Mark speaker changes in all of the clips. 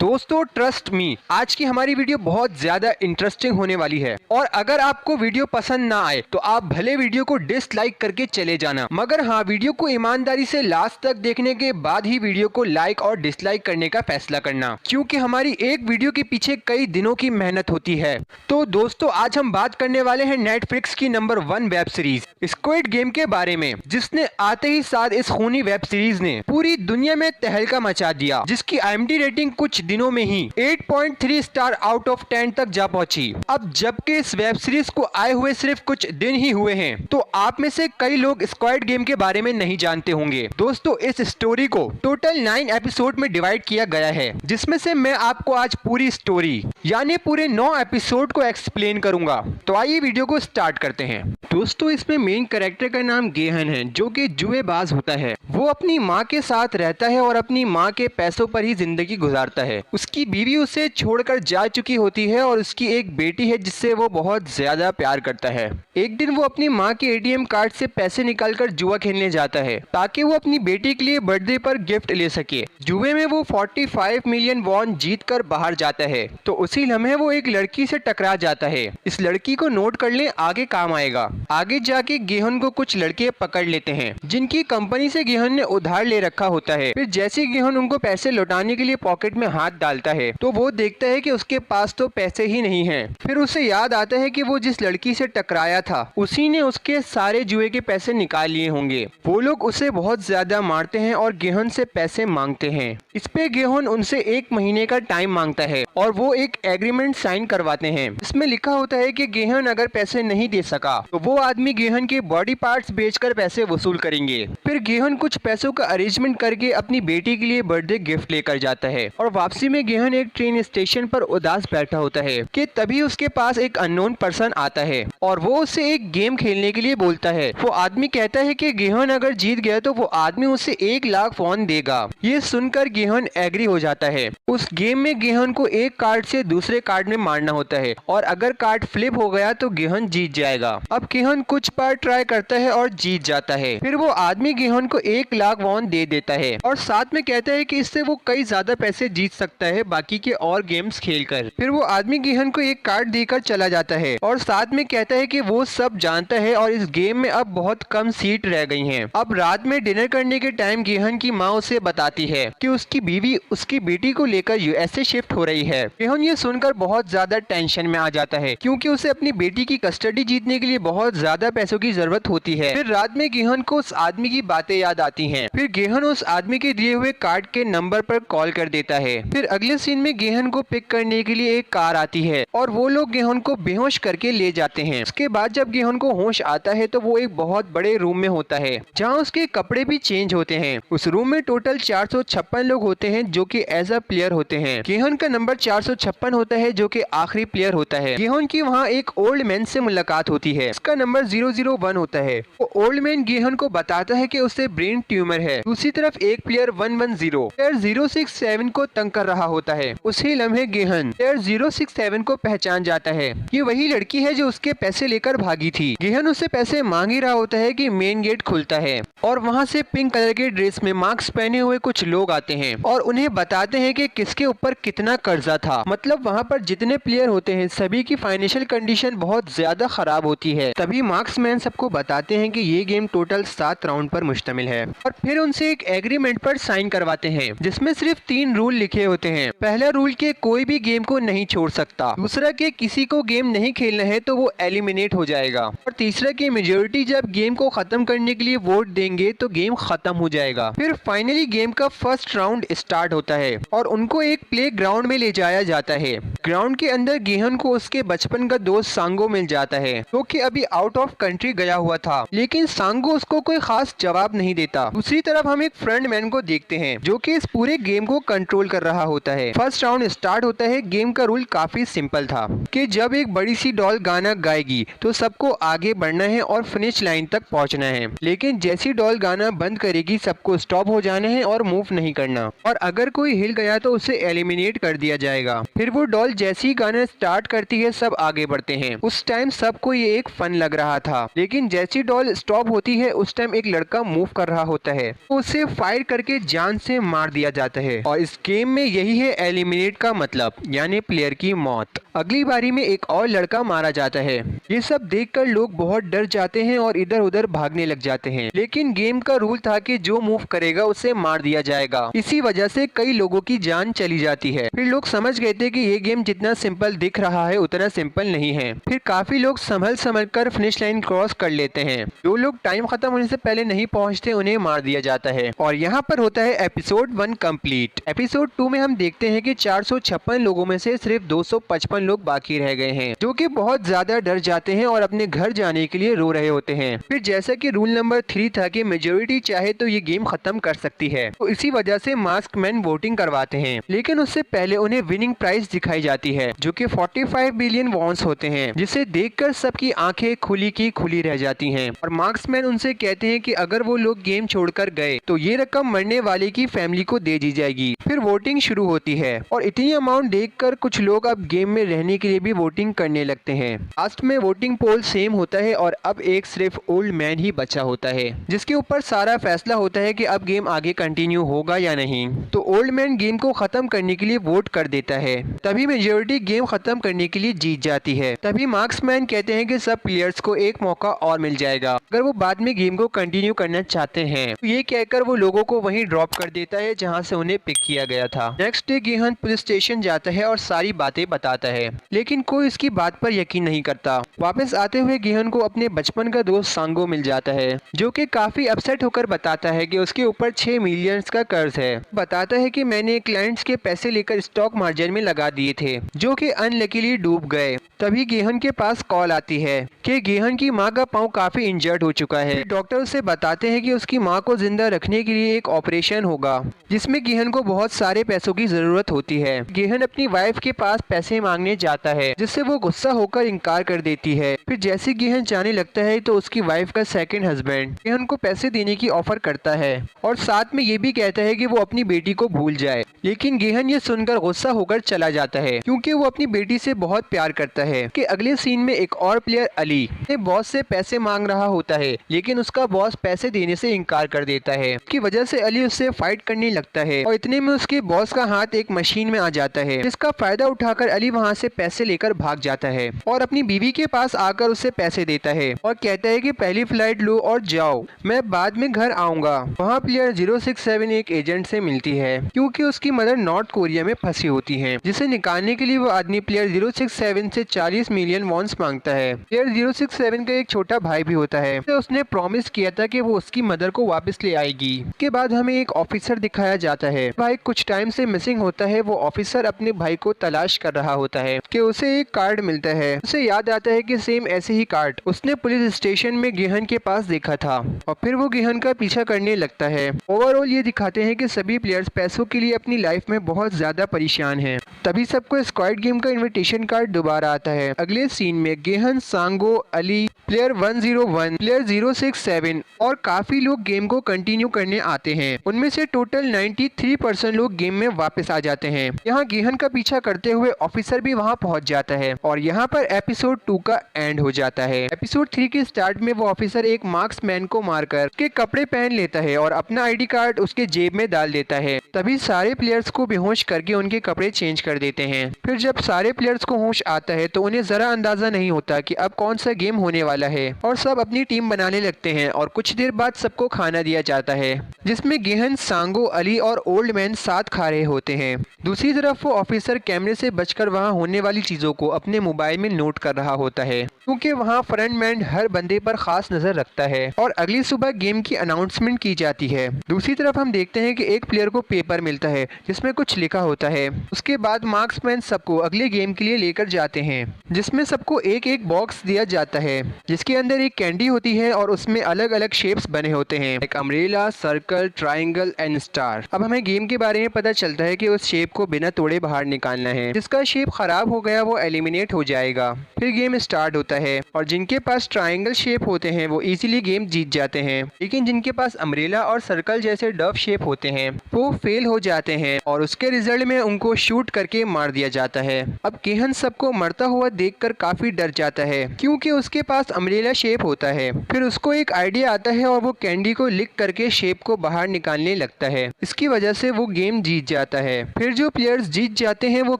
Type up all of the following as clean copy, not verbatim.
Speaker 1: दोस्तों trust me, आज की हमारी वीडियो बहुत ज्यादा इंटरेस्टिंग होने वाली है और अगर आपको वीडियो पसंद ना आए तो आप भले वीडियो को डिसलाइक करके चले जाना, मगर हाँ, वीडियो को ईमानदारी से लास्ट तक देखने के बाद ही वीडियो को लाइक और डिसलाइक करने का फैसला करना, क्योंकि हमारी एक वीडियो के पीछे कई दिनों की मेहनत होती है। तो दोस्तों आज हम बात करने वाले हैं नेटफ्लिक्स की number 1 web series squid game के बारे में, जिसने आते ही साथ इस खूनी वेब सीरीज ने पूरी दुनिया में तहलका मचा दिया, जिसकी IMDb रेटिंग कुछ दिनों में ही 8.3 स्टार आउट ऑफ 10 तक जा पहुंची। अब जबकि इस वेब सीरीज को आए हुए सिर्फ कुछ दिन ही हुए हैं, तो आप में से कई लोग स्क्विड गेम के बारे में नहीं जानते होंगे। दोस्तों इस स्टोरी को टोटल 9 एपिसोड में डिवाइड किया गया है, जिसमें से मैं आपको आज पूरी स्टोरी यानी पूरे 9 एपिसोड को एक्सप्लेन करूंगा। तो आइए वीडियो को स्टार्ट करते हैं। दोस्तों इसमें मेन कैरेक्टर का नाम गेहन है, जो कि जुएबाज होता है। वो अपनी माँ के साथ रहता है और अपनी माँ के पैसों पर ही जिंदगी गुजारता है। उसकी बीवी उसे छोड़कर जा चुकी होती है और उसकी एक बेटी है जिससे वो बहुत ज्यादा प्यार करता है। एक दिन वो अपनी माँ के ATM कार्ड से पैसे निकालकर जुआ खेलने जाता है ताकि वो अपनी बेटी के लिए बर्थडे पर गिफ्ट ले सके। जुए में वो 45 मिलियन वॉन जीत कर बाहर जाता है, तो उसी लम्हे वो एक लड़की से टकरा जाता है। इस लड़की को नोट कर ले, आगे काम आएगा। आगे जाके गेहन को कुछ लड़के पकड़ लेते हैं जिनकी कंपनी से गेहन ने उधार ले रखा होता है। फिर जैसे गेहन उनको पैसे लौटाने के लिए पॉकेट में हाथ डालता है तो वो देखता है कि उसके पास तो पैसे ही नहीं हैं। फिर उसे याद आता है कि वो जिस लड़की से टकराया था उसी ने उसके सारे जुए के पैसे निकाल लिए होंगे। वो लोग उसे बहुत ज्यादा मारते हैं और गेहन से पैसे मांगते हैं। इस पे गेहन उनसे 1 महीने का टाइम मांगता है और वो एक एग्रीमेंट साइन करवाते हैं। इसमें लिखा होता है कि गेहन अगर पैसे नहीं दे सका तो वो आदमी गेहन के बॉडी पार्ट्स बेचकर पैसे वसूल करेंगे। फिर गेहन कुछ पैसों का अरेंजमेंट करके अपनी बेटी के लिए बर्थडे गिफ्ट लेकर जाता है और वापसी में गेहन एक ट्रेन स्टेशन पर उदास बैठा होता है कि तभी उसके पास एक अननोन पर्सन आता है और वो उससे एक गेम खेलने के लिए बोलता है। वो आदमी कहता है कि गेहन अगर जीत गया तो वो आदमी उसे 1 लाख वॉन देगा। ये सुनकर गेहन एग्री हो जाता है। उस गेम में गेहन को एक कार्ड से दूसरे कार्ड में मारना होता है और अगर कार्ड फ्लिप हो गया तो गेहन जीत जाएगा। अब गेहन कुछ बार ट्राई करता है और जीत जाता है। फिर वो आदमी गेहन को 1 लाख वॉन दे देता है और साथ में कहता है कि इससे वो कई ज्यादा पैसे जीत सकता है बाकी के और गेम्स खेलकर। फिर वो आदमी गेहन को एक कार्ड देकर चला जाता है और साथ में कहता है कि वो सब जानता है और इस गेम में अब बहुत कम सीट रह गई हैं। अब रात में डिनर करने के टाइम गेहन की माँ उसे बताती है कि उसकी बीवी उसकी बेटी को लेकर USA शिफ्ट हो रही है। गेहन ये सुनकर बहुत ज्यादा टेंशन में आ जाता है, क्योंकि उसे अपनी बेटी की कस्टडी जीतने के लिए बहुत ज्यादा पैसों की जरूरत होती है। फिर रात में गेहन को उस आदमी की बातें याद आती हैं। फिर गेहन उस आदमी के दिए हुए कार्ड के नंबर पर कॉल कर देता है। फिर अगले सीन में गेहन को पिक करने के लिए एक कार आती है और वो लोग गेहन को बेहोश करके ले जाते हैं। उसके बाद जब गेहन को होश आता है तो वो एक बहुत बड़े रूम में होता है जहाँ उसके कपड़े भी चेंज होते हैं। उस रूम में टोटल 456 लोग होते हैं जो कि एज अ प्लेयर होते हैं। गेहन का नंबर 456 होता है जो कि आखिरी प्लेयर होता है। गेहन की वहाँ एक ओल्ड मैन से मुलाकात होती है, उसका नंबर 001 होता है। वो ओल्ड मैन गेहन को बताता है कि उसे ब्रेन ट्यूमर है। दूसरी तरफ एक प्लेयर 110 प्लेयर 067 को तंग कर रहा होता है। उसी लम्हे गेहन प्लेयर 067 को पहचान जाता है। ये वही लड़की है जो उसके पैसे लेकर भागी थी। गेहन उससे पैसे मांग ही रहा होता है कि मेन गेट खुलता है और वहाँ से पिंक कलर के ड्रेस में मास्क पहने हुए कुछ लोग आते हैं और उन्हें बताते हैं कि किसके ऊपर कितना कर्जा था। मतलब वहाँ पर जितने प्लेयर होते हैं सभी की फाइनेंशियल कंडीशन बहुत ज्यादा खराब होती है। तभी मार्क्समैन सबको बताते हैं कि ये गेम टोटल 7 राउंड पर मुश्तमिल है और फिर उनसे एक एग्रीमेंट पर साइन करवाते हैं जिसमें सिर्फ 3 रूल लिखे होते हैं। पहला रूल के कोई भी गेम को नहीं छोड़ सकता, दूसरा के किसी को गेम नहीं खेलना है तो वो एलिमिनेट हो जाएगा और तीसरा की मेजोरिटी जब गेम को खत्म करने के लिए वोट देंगे तो गेम खत्म हो जाएगा। फिर फाइनली गेम का फर्स्ट राउंड स्टार्ट होता है और उनको एक प्ले ग्राउंड में ले जाया जाता है। ग्राउंड के अंदर गेहन को उसके बचपन का दोस्त सांगो मिल जाता है जो कि अभी आउट ऑफ कंट्री गया हुआ था, लेकिन सांगो उसको कोई खास जवाब नहीं देता। दूसरी तरफ हम एक फ्रंट मैन को देखते हैं जो कि इस पूरे गेम को कंट्रोल कर रहा होता है। फर्स्ट राउंड स्टार्ट होता है। गेम का रूल काफी सिंपल था कि जब एक बड़ी सी डॉल गाना गाएगी तो सबको आगे बढ़ना है और फिनिश लाइन तक पहुंचना है, लेकिन जैसी डॉल गाना बंद करेगी सबको स्टॉप हो जाना है और मूव नहीं करना, और अगर कोई हिल गया तो उसे एलिमिनेट कर दिया जाएगा। फिर वो डॉल जैसी गाना स्टार्ट करती है सब आगे बढ़ते हैं। उस टाइम सबको ये एक फन लग रहा था, लेकिन जैसी डॉल स्टॉप होती है उस टाइम एक लड़का मूव कर रहा होता है तो उसे फायर करके जान से मार दिया जाता है। और इस गेम में यही है एलिमिनेट का मतलब, यानी प्लेयर की मौत। अगली बारी में एक और लड़का मारा जाता है। ये सब देखकर लोग बहुत डर जाते हैं और इधर उधर भागने लग जाते हैं, लेकिन गेम का रूल था कि जो मूव करेगा उसे मार दिया जाएगा। इसी वजह से कई लोगों की जान चली जाती है। फिर लोग समझ गए थे कि ये गेम जितना सिंपल दिख रहा है उतना सिंपल नहीं है। फिर काफी लोग संभल कर फिनिश लाइन क्रॉस कर लेते हैं। जो लोग टाइम खत्म होने से पहले नहीं पहुंचते उन्हें मार दिया जाता है। और यहाँ पर होता है एपिसोड 1 कंप्लीट। एपिसोड 2 में हम देखते हैं कि 456 लोगों में से सिर्फ 255 लोग बाकी रह गए हैं, जो कि बहुत ज्यादा डर जाते हैं और अपने घर जाने के लिए रो रहे होते हैं। फिर जैसा कि रूल नंबर 3 था कि मेजोरिटी चाहे तो ये गेम खत्म कर सकती है, तो इसी वजह से मास्क मैन वोटिंग करवाते हैं। लेकिन उससे पहले उन्हें विनिंग प्राइज दिखाई जाती है, जो कि 45 बिलियन वॉन्स होते हैं, जिसे देखकर सबकी आंखें खुली की खुली रह जाती हैं। और मार्क्समैन उनसे कहते हैं कि अगर वो लोग गेम छोड़कर गए तो ये रकम मरने वाले की फैमिली को दे दी जाएगी। फिर वोटिंग शुरू होती है और इतनी अमाउंट देखकर कुछ लोग अब गेम में रहने के लिए भी वोटिंग करने लगते हैं। लास्ट में वोटिंग पोल सेम होता है और अब एक सिर्फ ओल्ड मैन ही बचा होता है, जिसके ऊपर सारा फैसला होता है कि अब गेम आगे कंटिन्यू होगा या नहीं। तो ओल्ड मैन गेम को खत्म करने के लिए वोट कर देता है। तभी मेजोरिटी गेम खत्म करने के लिए जीत जाती है। तभी मार्क्समैन कहते हैं कि सब प्लेयर्स को एक मौका और मिल जाएगा अगर वो बाद में गेम को कंटिन्यू करना चाहते हैं। तो ये कहकर वो लोगों को वहीं ड्रॉप कर देता है जहां से उन्हें पिक किया गया था। नेक्स्ट डे गेहन पुलिस स्टेशन जाता है और सारी बातें बताता है, लेकिन कोई इसकी बात पर यकीन नहीं करता। वापस आते हुए गेहन को अपने बचपन का दोस्त सांगो मिल जाता है, जो कि काफी अपसेट होकर बताता है कि उसके ऊपर 6 मिलियन का कर्ज है। बताता है कि मैंने क्लाइंट्स के पैसे लेकर स्टॉक मार्जिन में लगा दिए थे, जो कि अनलकीली डूब गए। तभी गेहन के पास कॉल आती है कि गेहन की माँ का पाँव काफी इंजर्ड हो चुका है। डॉक्टर उसे बताते हैं कि उसकी माँ को जिंदा रखने के लिए एक ऑपरेशन होगा, जिसमें गेहन को बहुत सारे पैसों की जरूरत होती है। गेहन अपनी वाइफ के पास पैसे मांगने जाता है, जिससे वो गुस्सा होकर इनकार कर देती है। फिर जैसे गेहन जाने लगता है तो उसकी वाइफ का सेकंड हस्बैंड गेहन को पैसे देने की ऑफर करता है और साथ में ये भी कहता है कि वो अपनी बेटी को भूल जाए। लेकिन गेहन ये सुनकर गुस्सा होकर चला जाता है, क्योंकि वो अपनी बेटी से बहुत प्यार करता है। कि अगले सीन में एक और प्लेयर अली अपने बॉस से पैसे मांग रहा होता है, लेकिन उसका बॉस पैसे देने से इनकार कर देता है। इसकी वजह से अली उससे फाइट करने लगता है और इतने में उसके बॉस का हाथ एक मशीन में आ जाता है, जिसका फायदा उठाकर अली वहाँ से पैसे लेकर भाग जाता है और अपनी बीवी के पास आकर उसे पैसे देता है और कहता है कि पहली फ्लाइट लो और जाओ, मैं बाद में घर आऊंगा। वहाँ प्लेयर 067 एक एजेंट से मिलती है, क्योंकि उसकी मदर नॉर्थ कोरिया में फंसी होती है, जिसे निकालने के लिए वो आदमी प्लेयर 067 से 40 मिलियन वॉन्स मांगता है। प्लेयर 067 का एक छोटा भाई भी होता है, तो उसने प्रॉमिस किया था कि वो उसकी मदर को वापस ले आएगी। के बाद हमें एक ऑफिसर दिखाया जाता है। भाई कुछ टाइम से मिसिंग होता है। वो ऑफिसर अपने भाई को तलाश कर रहा होता है कि उसे एक कार्ड मिलता है। उसे याद आता है कि सेम ऐसे ही कार्ड उसने पुलिस स्टेशन में गेहन के पास देखा था और फिर वो गेहन का पीछा करने लगता है। ओवरऑल ये दिखाते हैं कि सभी प्लेयर्स पैसों के लिए अपनी लाइफ में बहुत ज्यादा परेशान हैं। तभी सबको स्क्वाड गेम का इनविटेशन कार्ड दोबारा आता है। अगले सीन में गेहन, सांगो, अली, प्लेयर 101, प्लेयर 067 और काफी लोग गेम को कंटिन्यू करने आते हैं। उनमें से टोटल 93% लोग गेम में वापस आ जाते हैं। यहाँ गेहन का पीछा करते हुए ऑफिसर भी वहाँ पहुँच जाता है और यहाँ पर एपिसोड 2 का एंड हो जाता है। एपिसोड 3 के स्टार्ट में वो ऑफिसर एक मार्क्समैन को मारकर उसके कपड़े पहन लेता है और अपना आईडी कार्ड उसके जेब में डाल देता है। तभी सारे प्लेयर्स को बेहोश करके उनके कपड़े चेंज कर देते हैं। फिर जब सारे प्लेयर्स को होश आता है तो उन्हें जरा अंदाजा नहीं होता कि अब कौन सा गेम होने वाला है और सब अपनी टीम बनाने लगते हैं और कुछ देर बाद सबको खाना दिया जाता है, जिसमें गेहन, सांगो, अली और ओल्ड मैन साथ खा रहे होते हैं। दूसरी तरफ वो ऑफिसर कैमरे से बचकर वहाँ होने वाली चीजों को अपने मोबाइल में नोट कर रहा होता है, क्योंकि वहाँ फ्रंटमैन हर बंदे पर खास नजर रखता है और अगली सुबह गेम की अनाउंसमेंट की जाती है। दूसरी तरफ हम देखते हैं कि एक प्लेयर को पेपर मिलता है जिसमें कुछ लिखा होता है। उसके बाद मार्क्समैन सबको अगले गेम के लिए लेकर जाते हैं, जिसमें सबको एक एक बॉक्स दिया जाता है, जिसके अंदर एक कैंडी होती है और उसमें अलग अलग शेप्स बने होते हैं, एक umbrella, circle, triangle and star. अब हमें गेम के बारे में पता चलता है कि उस शेप को बिना तोड़े बाहर निकालना है। जिसका शेप खराब हो गया वो एलिमिनेट हो जाएगा। फिर गेम स्टार्ट होता है और जिनके पास ट्राइंगल शेप होते हैं वो इजीली गेम जीत जाते हैं, लेकिन जिनके पास अम्ब्रेला और सर्कल जैसे डव शेप होते हैं वो फेल हो जाते हैं और उसके रिजल्ट में उनको शूट करके करके मार दिया जाता है। अब गेहन सबको मरता हुआ देखकर काफी डर जाता है क्योंकि उसके पास अम्ब्रेला शेप होता है। फिर उसको एक आइडिया आता है और वो कैंडी को लिक करके शेप को बाहर निकालने लगता है। इसकी वजह से वो गेम जीत जाता है। फिर जो प्लेयर्स जीत जाते हैं वो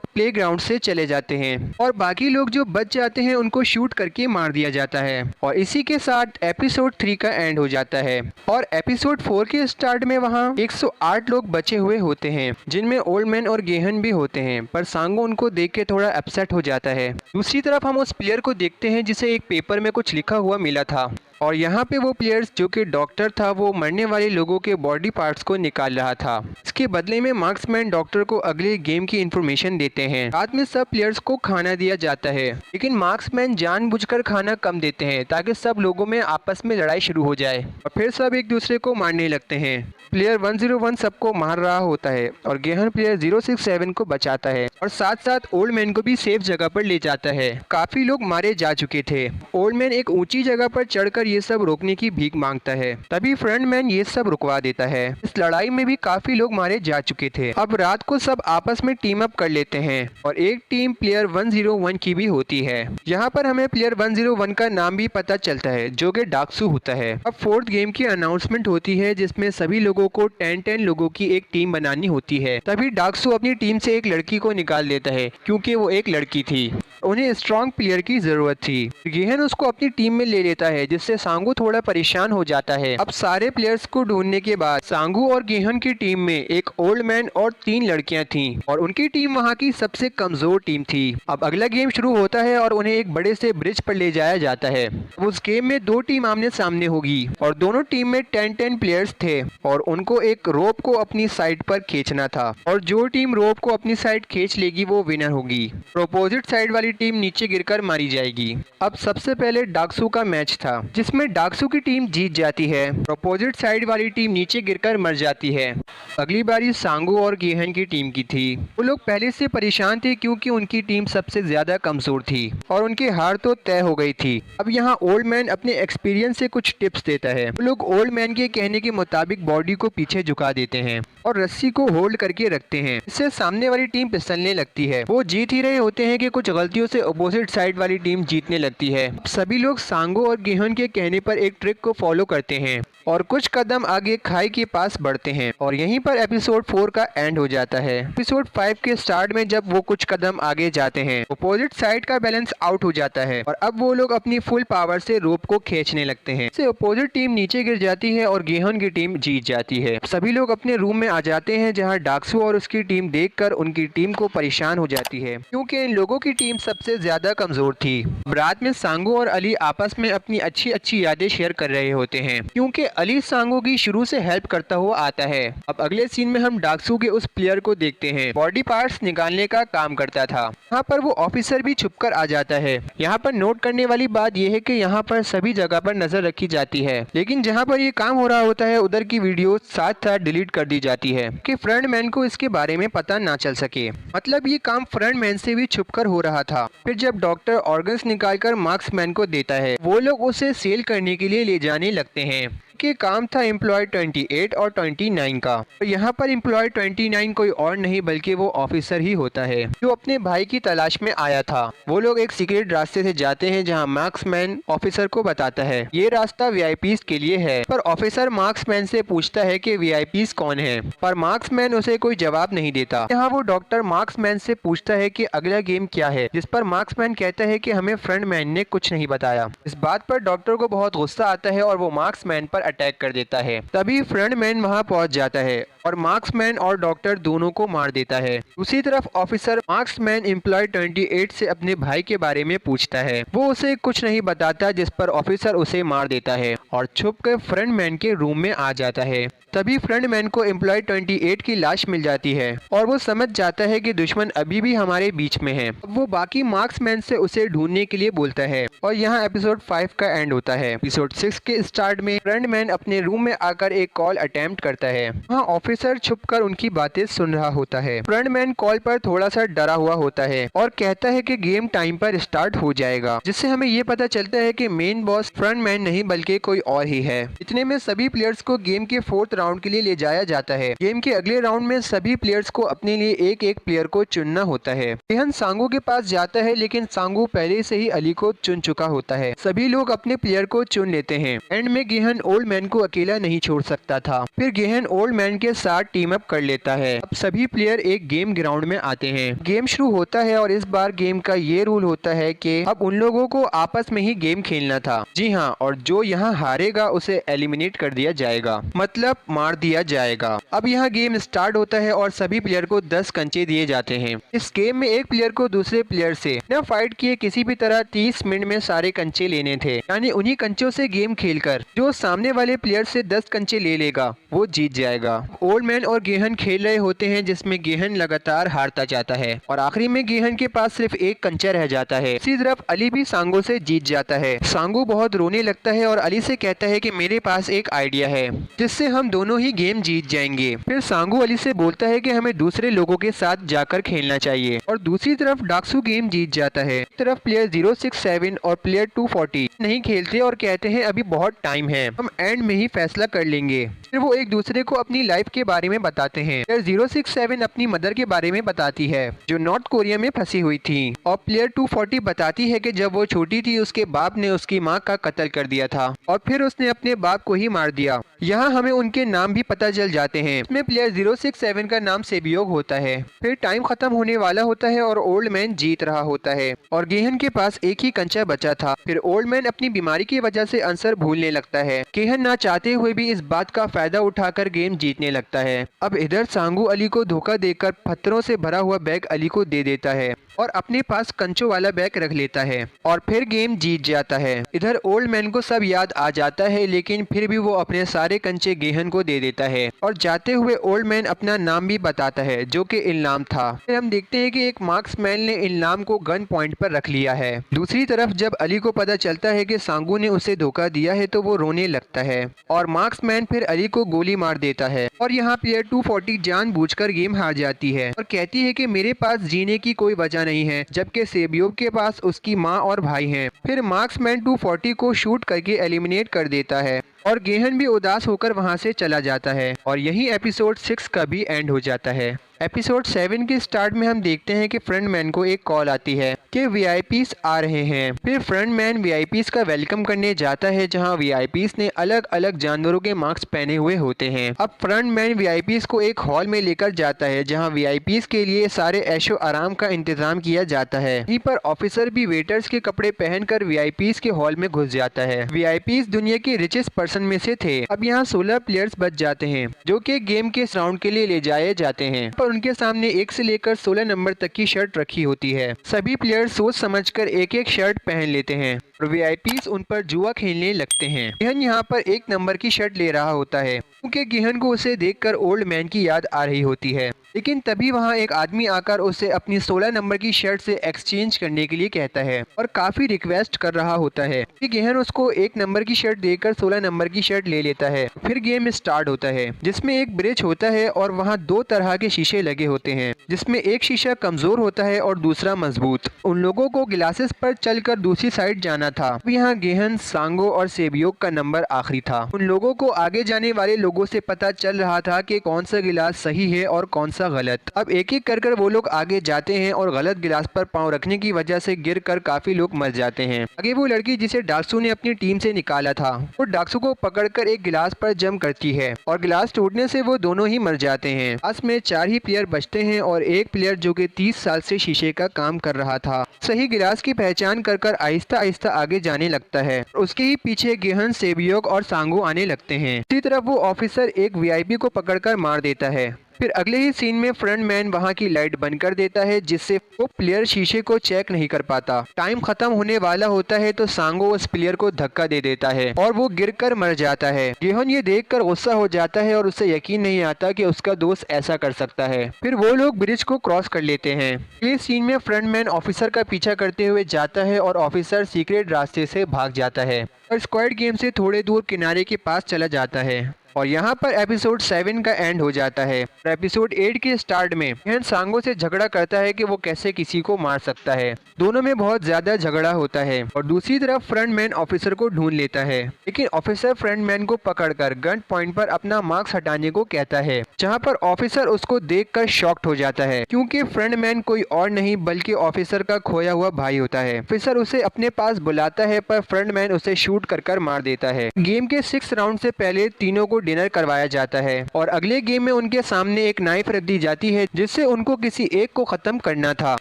Speaker 1: प्लेग्राउंड से चले जाते हैं और बाकी लोग जो बच जाते हैं उनको शूट करके मार दिया जाता है। और इसी के साथ एपिसोड 3 का एंड हो जाता है। और एपिसोड 4 के स्टार्ट में वहाँ 108 लोग बचे हुए होते हैं जिनमें ओल्ड मैन और गेहन भी होते हैं, पर सांगो उनको देख के थोड़ा अपसेट हो जाता है। दूसरी तरफ हम उस प्लेयर को देखते हैं जिसे एक पेपर में कुछ लिखा हुआ मिला था और यहाँ पे वो प्लेयर्स जो कि डॉक्टर था वो मरने वाले लोगों के बॉडी पार्ट्स को निकाल रहा था। इसके बदले में मार्क्समैन डॉक्टर को अगले गेम की इंफॉर्मेशन देते हैं। रात में सब प्लेयर्स को खाना दिया जाता है, लेकिन मार्क्समैन जानबूझकर खाना कम देते हैं ताकि सब लोगों में आपस में लड़ाई शुरू हो जाए और फिर सब एक दूसरे को मारने लगते हैं। प्लेयर 101 सबको मार रहा होता है और गेहन प्लेयर 067 को बचाता है और साथ साथ ओल्ड मैन को भी सेफ जगह पर ले जाता है। काफी लोग मारे जा चुके थे। ओल्ड मैन एक ऊंची जगह पर चढ़कर ये सब रोकने की भीख मांगता है, तभी फ्रंटमैन ये सब रुकवा देता है। इस लड़ाई में भी काफी लोग मारे जा चुके थे। अब रात को सब आपस में टीम अप कर लेते हैं और एक टीम प्लेयर 101 की भी होती है। यहाँ पर हमें प्लेयर 101 का नाम भी पता चलता है जो कि डाक्सू होता है। अब 4th गेम की अनाउंसमेंट होती है जिसमें सभी लोगों को 10-10 लोगों की एक टीम बनानी होती है। तभी डाक्सू अपनी टीम से एक लड़की को निकाल देता है क्योंकि वो एक लड़की थी। उन्हें स्ट्रॉन्ग प्लेयर की जरूरत थी। गेहन उसको अपनी टीम में ले लेता है जिससे सांगू थोड़ा परेशान हो जाता है। अब सारे प्लेयर्स को ढूंढने के बाद सांगू और गेहन की टीम में एक ओल्ड मैन और 3 लड़कियां थीं और उनकी टीम वहां की सबसे कमजोर टीम थी। अब अगला गेम शुरू होता है और उन्हें एक बड़े से ब्रिज पर ले जाया जाता है। उस गेम में 2 टीम आमने सामने होगी और दोनों टीम में 10-10 प्लेयर्स थे और उनको एक रोप को अपनी साइड पर खींचना था और जो टीम रोप को अपनी साइड खींच लेगी वो विनर होगी। अपोजिट साइड वाली टीम नीचे गिरकर मारी जाएगी। अब सबसे पहले डाक्सू का मैच था जिसमें डाक्सू की टीम जीत जाती है, अपोजिट साइड वाली टीम नीचे गिरकर मर जाती है। अगली बारी सांगू और गेहन की टीम की थी। वो लोग पहले से परेशान थे क्योंकि उनकी टीम सबसे ज्यादा कमजोर थी और उनकी हार तो तय हो गई थी। अब यहाँ ओल्ड मैन अपने एक्सपीरियंस से कुछ टिप्स देता है। वो लोग ओल्ड मैन के कहने के मुताबिक बॉडी को पीछे झुका देते हैं और रस्सी को होल्ड करके रखते हैं। इससे सामने वाली टीम फिसलने लगती है। वो जीत ही रहे होते हैं कि कुछ गलतियों से अपोजिट साइड वाली टीम जीतने लगती है। सभी लोग सांगो और गेहन के कहने पर एक ट्रिक को फॉलो करते हैं और कुछ कदम आगे खाई के पास बढ़ते हैं और यहीं पर एपिसोड 4 का एंड हो जाता है। एपिसोड 5 के स्टार्ट में जब वो कुछ कदम आगे जाते हैं अपोजिट साइड का बैलेंस आउट हो जाता है और अब वो लोग अपनी फुल पावर से रोप को खींचने लगते हैं। इससे अपोजिट टीम नीचे गिर जाती है और गेहन की टीम जीत जाती है। सभी लोग अपने रूम में आ जाते हैं जहाँ डाक्सू और उसकी टीम देखकर उनकी टीम को परेशान हो जाती है क्योंकि इन लोगों की टीम सबसे ज्यादा कमजोर थी। रात में सांगो और अली आपस में अपनी अच्छी अच्छी यादें शेयर कर रहे होते हैं क्योंकि अली सांगो की शुरू से हेल्प करता हुआ आता है। अब अगले सीन में हम डाक्सू के उस प्लेयर को देखते हैं, बॉडी पार्ट्स निकालने का काम करता था। यहाँ पर वो ऑफिसर भी छुपकर आ जाता है। यहाँ पर नोट करने वाली बात यह है कि यहाँ पर सभी जगह पर नजर रखी जाती है, लेकिन जहाँ पर ये काम हो रहा होता है उधर की वीडियो साथ साथ डिलीट कर दी जाती है कि फ्रंटमैन को इसके बारे में पता ना चल सके। मतलब ये काम फ्रंटमैन से भी छुपकर हो रहा था। फिर जब डॉक्टर ऑर्गन्स निकालकर मार्क्समैन को देता है वो लोग उसे सेल करने के लिए ले जाने लगते हैं। के काम था एम्प्लॉय 28 और 29 का। तो यहाँ पर एम्प्लॉय 29 कोई और नहीं बल्कि वो ऑफिसर ही होता है जो अपने भाई की तलाश में आया था। वो लोग एक सीक्रेट रास्ते से जाते हैं जहाँ मार्क्समैन ऑफिसर को बताता है ये रास्ता वीआईपीज के लिए है, पर ऑफिसर मार्क्समैन से पूछता है कि वीआईपीज कौन है, पर मार्क्समैन उसे कोई जवाब नहीं देता। यहाँ वो डॉक्टर मार्क्समैन से पूछता है कि अगला गेम क्या है, जिस पर मार्क्समैन कहता है कि हमें फ्रंटमैन ने कुछ नहीं बताया। इस बात पर डॉक्टर को बहुत गुस्सा आता है और वो मार्क्समैन पर अटैक कर देता है। तभी फ्रंटमैन वहां पहुंच जाता है और मार्क्समैन और डॉक्टर दोनों को मार देता है। दूसरी तरफ ऑफिसर मार्क्समैन एम्प्लॉय 28 से अपने भाई के बारे में पूछता है। वो उसे कुछ नहीं बताता, जिस पर ऑफिसर उसे मार देता है और छुपकर फ्रंटमैन के रूम में आ जाता है। तभी फ्रंटमैन को एम्प्लॉय 28 की लाश मिल जाती है और वो समझ जाता है कि दुश्मन अभी भी हमारे बीच में है। वो बाकी मार्क्समैन से उसे ढूंढने के लिए बोलता है और यहाँ एपिसोड 5 का एंड होता है। एपिसोड 6 के स्टार्ट में फ्रंटमैन अपने रूम में आकर एक कॉल अटेम्प्ट करता है। वहाँ ऑफिसर ऑफिसर छुपकर उनकी बातें सुन रहा होता है। फ्रंटमैन कॉल पर थोड़ा सा डरा हुआ होता है और कहता है कि गेम टाइम पर स्टार्ट हो जाएगा, जिससे हमें ये पता चलता है कि मेन बॉस फ्रंटमैन नहीं बल्कि कोई और ही है। इतने में सभी प्लेयर्स को गेम के 4th राउंड के लिए ले जाया जाता है। गेम के अगले राउंड में सभी प्लेयर्स को अपने लिए एक एक प्लेयर को चुनना होता है। गेहन सांगू के पास जाता है, लेकिन सांगू पहले से ही अली को चुन चुका होता है। सभी लोग अपने प्लेयर को चुन लेते हैं। एंड में गेहन ओल्ड मैन को अकेला नहीं छोड़ सकता था। फिर गेहन ओल्ड मैन के साथ टीम अप कर लेता है। अब सभी प्लेयर एक गेम ग्राउंड में आते हैं। गेम शुरू होता है और इस बार गेम का ये रूल होता है कि अब उन लोगों को आपस में ही गेम खेलना था। जी हाँ, और जो यहाँ हारेगा उसे एलिमिनेट कर दिया जाएगा, मतलब मार दिया जाएगा। अब यहाँ गेम स्टार्ट होता है और सभी प्लेयर को 10 कंचे दिए जाते हैं। इस गेम में एक प्लेयर को दूसरे प्लेयर से न फाइट किए किसी भी तरह 30 मिनट में सारे कंचे लेने थे। यानी उन्हीं कंचों से गेम खेलकर जो सामने वाले प्लेयर से 10 कंचे ले लेगा वो जीत जाएगा। ओल्ड मैन और गेहन खेल रहे होते हैं, जिसमें गेहन लगातार हारता जाता है और आखिरी में गेहन के पास सिर्फ एक कंचा रह जाता है। इसी तरफ अली भी सांगू से जीत जाता है। सांगू बहुत रोने लगता है और अली से कहता है कि मेरे पास एक आइडिया है जिससे हम दोनों ही गेम जीत जाएंगे। फिर सांगू अली से बोलता है कि हमें दूसरे लोगों के साथ जाकर खेलना चाहिए और दूसरी तरफ डाक्सू गेम जीत जाता है। एक तरफ प्लेयर 067 और प्लेयर 240 नहीं खेलते और कहते हैं अभी बहुत टाइम है, हम एंड में ही फैसला कर लेंगे। फिर वो एक दूसरे को अपनी लाइफ के बारे में बताते हैं। प्लेयर 067 अपनी मदर के बारे में बताती है जो नॉर्थ कोरिया में फंसी हुई थी और प्लेयर 240 बताती है कि जब वो छोटी थी उसके बाप ने उसकी माँ का कत्ल कर दिया था और फिर उसने अपने बाप को ही मार दिया। यहाँ हमें उनके नाम भी पता चल जाते हैं। इसमें प्लेयर 067 का नाम सेबियोग होता है। फिर टाइम खत्म होने वाला होता है और ओल्ड मैन जीत रहा होता है और गेहन के पास एक ही कंचा बचा था। फिर ओल्ड मैन अपनी बीमारी की वजह से आंसर भूलने लगता है। गेहन ना चाहते हुए भी इस बात का फायदा उठाकर गेम जीतने लगता है। अब इधर सांगू अली को धोखा देकर पत्थरों से भरा हुआ बैग अली को दे देता है और अपने पास कंचों वाला बैग रख लेता है और फिर गेम जीत जाता है। इधर ओल्ड मैन को सब याद आ जाता है, लेकिन फिर भी वो अपने सारे कंचे गेहन को दे देता है और जाते हुए ओल्ड मैन अपना नाम भी बताता है जो कि इल्नाम था। फिर हम देखते हैं कि एक मार्क्समैन ने इल्नाम को गन पॉइंट पर रख लिया है। दूसरी तरफ जब अली को पता चलता है कि सांगू ने उसे धोखा दिया है तो वो रोने लगता है और मार्क्समैन फिर अली को गोली मार देता है और यहाँ प्लेयर 240 जानबूझकर गेम हार जाती है और कहती है कि मेरे पास जीने की कोई वजह नहीं है, जबकि सेबियोग के पास उसकी माँ और भाई हैं। फिर मार्क्समैन 240 को शूट करके एलिमिनेट कर देता है और गेहन भी उदास होकर वहां से चला जाता है और यही एपिसोड 6 का भी एंड हो जाता है। एपिसोड 7 के स्टार्ट में हम देखते हैं कि फ्रंटमैन को एक कॉल आती है कि वीआईपीस आ रहे हैं। फिर फ्रंटमैन वीआईपीस का वेलकम करने जाता है जहां वीआईपीस ने अलग अलग जानवरों के मास्क पहने हुए होते हैं। अब फ्रंटमैन वीआईपीस को एक हॉल में लेकर जाता है जहां वीआईपीस के लिए सारे ऐशो आराम का इंतजाम किया जाता है। यहीं पर ऑफिसर भी वेटर्स के कपड़े पहनकर वीआईपीस के हॉल में घुस जाता है। वीआईपीस दुनिया के रिचेस्ट पर्सन में से थे। अब यहाँ 16 प्लेयर्स बच जाते हैं जो कि गेम के राउंड के लिए ले जाए जाते हैं। पर उनके सामने 1 से लेकर 16 नंबर तक की शर्ट रखी होती है। सभी प्लेयर्स सोच समझकर एक एक शर्ट पहन लेते हैं और वीआईपीस उन पर जुआ खेलने लगते हैं। गेहन यहाँ पर 1 नंबर की शर्ट ले रहा होता है क्योंकि गेहन को उसे देखकर ओल्ड मैन की याद आ रही होती है। लेकिन तभी वहाँ एक आदमी आकर उसे अपनी 16 नंबर की शर्ट से एक्सचेंज करने के लिए कहता है और काफी रिक्वेस्ट कर रहा होता है कि गेहन उसको 1 नंबर की शर्ट देकर 16 नंबर की शर्ट ले लेता है। फिर गेम स्टार्ट होता है जिसमें एक ब्रिज होता है और वहाँ 2 तरह के शीशे लगे होते हैं, जिसमें एक शीशा कमजोर होता है और दूसरा मजबूत। उन लोगों को गिलासेस पर चलकर दूसरी साइड जाना था। अब यहाँ गेहन, सांगो और सेबियोग का नंबर आखिरी था। उन लोगों को आगे जाने वाले लोगों से पता चल रहा था कि कौन सा गिलास सही है और कौन सा गलत। अब एक एक कर वो लोग आगे जाते हैं और गलत गिलास पर पांव रखने की वजह से गिरकर काफी लोग मर जाते हैं। आगे वो लड़की जिसे डाक्सू ने अपनी टीम से निकाला था वो डाक्सू को पकड़कर एक गिलास पर जम करती है और गिलास टूटने से वो दोनों ही मर जाते हैं। बस में 4 ही प्लेयर बचते हैं और एक प्लेयर जो कि 30 साल से शीशे का काम कर रहा था सही गिलास की पहचान कर आहिस्ता आहिस्ता आगे जाने लगता है। उसके ही पीछे गेहन, सेबियोग और सांगू आने लगते हैं। इसी तरफ वो ऑफिसर एक वीआईपी को पकड़कर मार देता है। फिर अगले ही सीन में फ्रंटमैन वहां की लाइट बंद कर देता है जिससे वो प्लेयर शीशे को चेक नहीं कर पाता। टाइम खत्म होने वाला होता है तो सांगो उस प्लेयर को धक्का दे देता है और वो गिरकर मर जाता है। गेहन ये देखकर गुस्सा हो जाता है और उसे यकीन नहीं आता कि उसका दोस्त ऐसा कर सकता है। फिर वो लोग ब्रिज को क्रॉस कर लेते हैं। अगले सीन में फ्रंटमैन ऑफिसर का पीछा करते हुए जाता है और ऑफिसर सीक्रेट रास्ते से भाग जाता है और स्क्वाड गेम से थोड़े दूर किनारे के पास चला जाता है और यहाँ पर एपिसोड 7 का एंड हो जाता है। और एपिसोड 8 के स्टार्ट में गेहन सांगो से झगड़ा करता है कि वो कैसे किसी को मार सकता है। दोनों में बहुत ज्यादा झगड़ा होता है और दूसरी तरफ फ्रंटमैन ऑफिसर को ढूंढ लेता है, लेकिन ऑफिसर फ्रंटमैन को पकड़कर गन पॉइंट पर अपना मार्क्स हटाने को कहता है, जहाँ पर ऑफिसर उसको देखकर शॉक्ड हो जाता है क्योंकि फ्रंटमैन कोई और नहीं बल्कि ऑफिसर का खोया हुआ भाई होता है। ऑफिसर उसे अपने पास बुलाता है पर फ्रंटमैन उसे शूट कर मार देता है। गेम के 6 राउंड से पहले तीनों को डिनर करवाया जाता है और अगले गेम में उनके सामने एक नाइफ रख दी जाती है जिससे उनको किसी एक को खत्म करना था।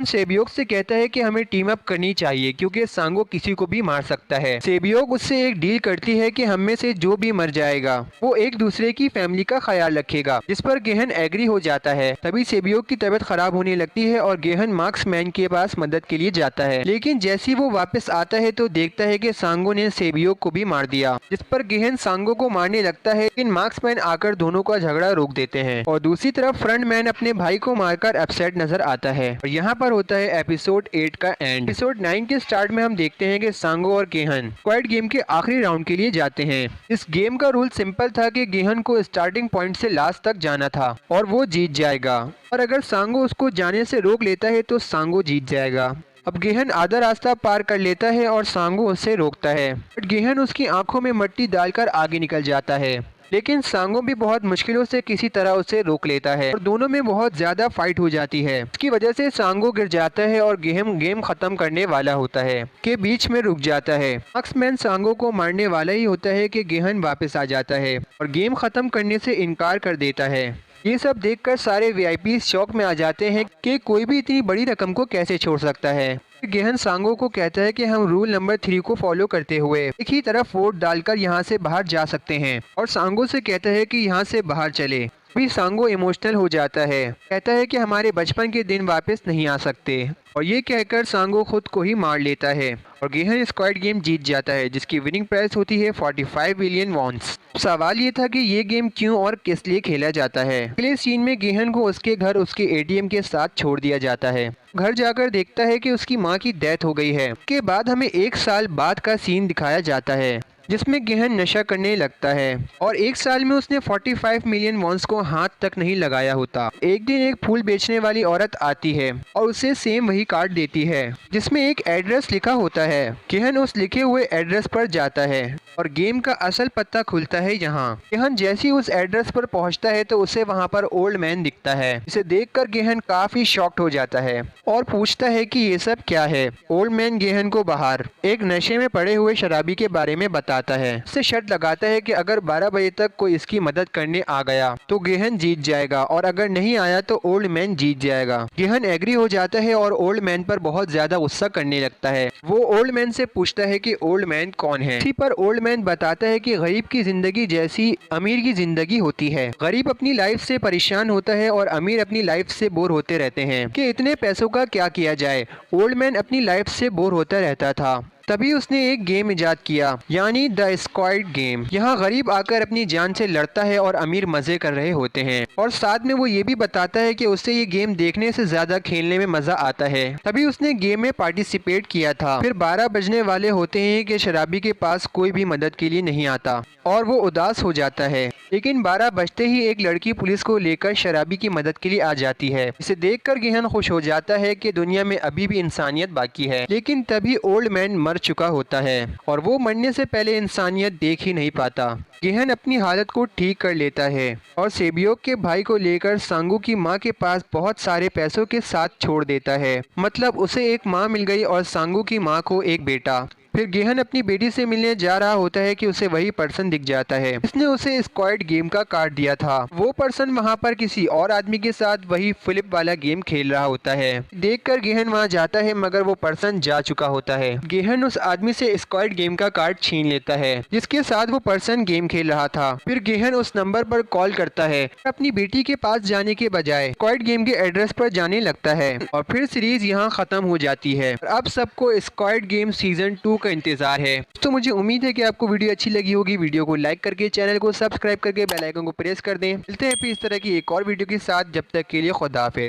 Speaker 1: सेबियोक से कहता है कि हमें टीम अप करनी चाहिए क्योंकि सांगो किसी को भी मार सकता है। सेबियोक उससे एक डील करती है कि हम में से जो भी मर जाएगा वो एक दूसरे की फैमिली का ख्याल रखेगा, जिस पर गेहन एग्री हो जाता है। तभी सेबियोक की तबीयत खराब होने लगती है और गेहन मार्क्समैन के पास मदद के लिए जाता है, लेकिन जैसे ही वो वापस आता है तो देखता है कि सांगो ने सेबियोक को भी मार दिया, जिस पर गेहन सांगो को मारने लगता है, लेकिन मार्क्समैन आकर दोनों का झगड़ा रोक देते हैं। और दूसरी तरफ फ्रंटमैन अपने भाई को मारकर अपसेट नजर आता है। और यहाँ पर होता है एपिसोड 8 का एंड। एपिसोड 9 के स्टार्ट में हम देखते हैं कि सांगो और गेहन स्क्वाड गेम के आखिरी राउंड के लिए जाते हैं। इस गेम का रूल सिंपल था कि गेहन को स्टार्टिंग पॉइंट से लास्ट तक जाना था और वो जीत जाएगा, और अगर सांगो उसको जाने से रोक लेता है तो सांगो जीत जाएगा। अब गेहन आधा रास्ता पार कर लेता है और सांगो उसे रोकता है, बट गेहन उसकी आंखों में मिट्टी डालकर आगे निकल जाता है, लेकिन सांगो भी बहुत मुश्किलों से किसी तरह उसे रोक लेता है और दोनों में बहुत ज्यादा फाइट हो जाती है। इसकी वजह से सांगो गिर जाता है और गेम खत्म करने वाला होता है के बीच में रुक जाता है। मार्क्समैन सांगो को मारने वाला ही होता है कि गेहन वापस आ जाता है और गेम खत्म करने से इनकार कर देता है। ये सब देखकर सारे वीआईपी शॉक में आ जाते हैं कि कोई भी इतनी बड़ी रकम को कैसे छोड़ सकता है। गेहन सांगो को कहता है कि हम रूल नंबर 3 को फॉलो करते हुए एक ही तरफ वोट डालकर यहाँ से बाहर जा सकते हैं, और सांगो से कहता है कि यहाँ से बाहर चले। भी सांगो इमोशनल हो जाता है, कहता है कि हमारे बचपन के दिन वापस नहीं आ सकते, और ये कहकर सांगो खुद को ही मार लेता है और गेहन स्क्वाड गेम जीत जाता है, जिसकी विनिंग प्राइस होती है 45 बिलियन वॉन्स। सवाल ये था कि ये गेम क्यों और किस लिए खेला जाता है। अगले सीन में गेहन को उसके घर उसके एटीएम के साथ छोड़ दिया जाता है। घर जाकर देखता है कि उसकी माँ की डेथ हो गई है। उसके बाद हमें 1 साल बाद का सीन दिखाया जाता है जिसमें गेहन नशा करने लगता है और 1 साल में उसने 45 मिलियन वॉन्स को हाथ तक नहीं लगाया होता। एक दिन एक फूल बेचने वाली औरत आती है और उसे सेम वही कार्ड देती है जिसमें एक एड्रेस लिखा होता है। गेहन उस लिखे हुए एड्रेस पर जाता है और गेम का असल पत्ता खुलता है यहाँ। गेहन जैसे ही उस एड्रेस पर पहुँचता है तो उसे वहाँ पर ओल्ड मैन दिखता है। इसे देखकर गेहन काफी शॉक्ड हो जाता है और पूछता है कि ये सब क्या है। ओल्ड मैन गेहन को बाहर एक नशे में पड़े हुए शराबी के बारे में बताता है। इससे शर्त लगाता है कि अगर 12 बजे तक कोई इसकी मदद करने आ गया तो गेहन जीत जाएगा, और अगर नहीं आया तो ओल्ड मैन जीत जाएगा। गेहन एग्री हो जाता है और ओल्ड मैन पर बहुत ज्यादा गुस्सा करने लगता है। वो ओल्ड मैन से पूछता है कि ओल्ड मैन कौन है। इसी पर ओल्ड मैन बताता है कि गरीब की जिंदगी जैसी अमीर की जिंदगी होती है। गरीब अपनी लाइफ से परेशान होता है और अमीर अपनी लाइफ से बोर होते रहते हैं कि इतने पैसों का क्या किया जाए। ओल्ड मैन अपनी लाइफ से बोर होता रहता था, तभी उसने एक गेम इजाद किया, यानी द स्क्वाड गेम। यहाँ गरीब आकर अपनी जान से लड़ता है और अमीर मजे कर रहे होते हैं, और साथ में वो ये भी बताता है कि उसे ये गेम देखने से ज्यादा खेलने में मजा आता है। तभी उसने गेम में पार्टिसिपेट किया था। फिर 12 बजने वाले होते हैं कि शराबी के पास कोई भी मदद के लिए नहीं आता और वो उदास हो जाता है, लेकिन 12 बजते ही एक लड़की पुलिस को लेकर शराबी की मदद के लिए आ जाती है। इसे देखकर गेहन खुश हो जाता है कि दुनिया में अभी भी इंसानियत बाकी है, लेकिन तभी ओल्ड मैन मर चुका होता है और वो मरने से पहले इंसानियत देख ही नहीं पाता। गेहन अपनी हालत को ठीक कर लेता है और सेबियोक के भाई को लेकर सांगो की माँ के पास बहुत सारे पैसों के साथ छोड़ देता है। मतलब उसे एक माँ मिल गई और सांगो की माँ को एक बेटा। फिर गेहन अपनी बेटी से मिलने जा रहा होता है कि उसे वही पर्सन दिख जाता है जिसने उसे स्क्वाड गेम का कार्ड दिया था। वो पर्सन वहाँ पर किसी और आदमी के साथ वही फ्लिप वाला गेम खेल रहा होता है। देखकर गेहन वहाँ जाता है, मगर वो पर्सन जा चुका होता है। गेहन उस आदमी से स्क्वाड गेम का कार्ड छीन लेता है जिसके साथ वो पर्सन गेम खेल रहा था। फिर गेहन उस नंबर पर कॉल करता है, अपनी बेटी के पास जाने के बजाय स्क्वाड गेम के एड्रेस पर जाने लगता है और फिर सीरीज यहाँ खत्म हो जाती है। अब सबको स्क्वाड गेम सीजन 2 का इंतजार है। तो मुझे उम्मीद है कि आपको वीडियो अच्छी लगी होगी। वीडियो को लाइक करके चैनल को सब्सक्राइब करके बेल आइकन को प्रेस कर दें। मिलते हैं फिर इस तरह की एक और वीडियो के साथ। जब तक के लिए खुदा हाफिज़।